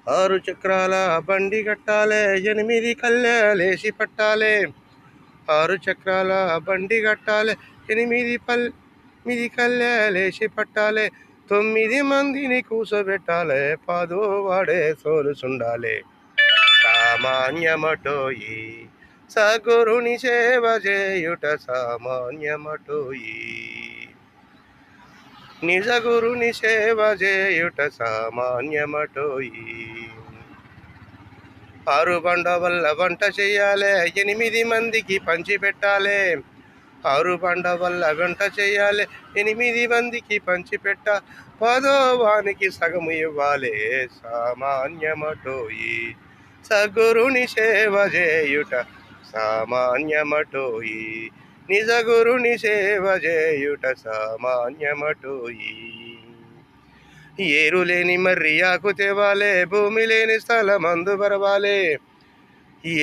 ఆరు చక్రాల బండి కట్టాలే, ఎనిమిది కళ్ళేసి పట్టాలే. ఆరు చక్రాల బండి కట్టాలే, ఎనిమిది కళ్ళేసి పట్టాలే. 9 మందిని కూసోబెట్టాలే, పదో వాడే సోలుసుండాలే. సామాన్యమటోయి సద్గురుని సేవ చేయుట సామాన్యమటోయి. నిజ గురుని సేవ చేయుట సామాన్యమటోయి. 6 బండ వల్ల వంట చెయ్యాలే, 8 మందికి పంచి పెట్టాలే. 6 బండ వల్ల వంట చెయ్యాలే, 8 మందికి పంచి పెట్ట, 10వ వానికి సగము ఇవ్వాలే. సామాన్యమటోయి సద్గురుని సేవ చేయుట సామాన్యమటోయి. నిజ గురుని సేవ చేయుట సామాన్యమటోయి. ఏరు లేని మర్రి ఆకు తేవాలే, భూమి లేని స్థలమందు బరవాలే.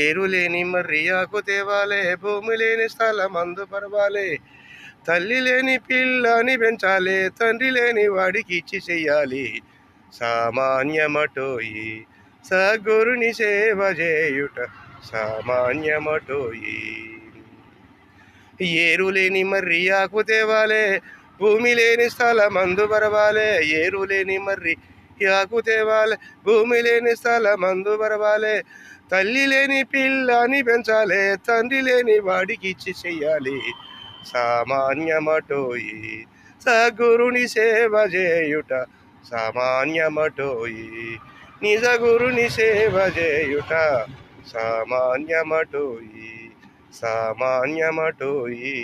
ఏరు లేని మర్రి ఆకు తేవాలే, భూమి లేని స్థలమందు పరవాలే. తల్లి లేని పిల్లని పెంచాలే, తండ్రి లేని వాడికి ఇచ్చి చెయ్యాలి. సామాన్యమటోయి సద్గురుని సేవ చేయుట సామాన్యమటోయి. ఏరు లేని మర్రి ఆకు తేవాలే, భూమి లేని స్థలమందు బరవాలే. ఏరు లేని మర్రి ఆకు తేవాలే, భూమి లేని స్థలమందు బరవాలే. తల్లి లేని పిల్లని పెంచాలే, తండ్రి లేని వాడికి ఇచ్చి చెయ్యాలి. సామాన్యమటోయి సద్గురుని సేవ చేయుట సామాన్యమటోయి. నిజ గురుని సేవ చేయుట సామాన్యమటోయి సామాన్యమటోయి.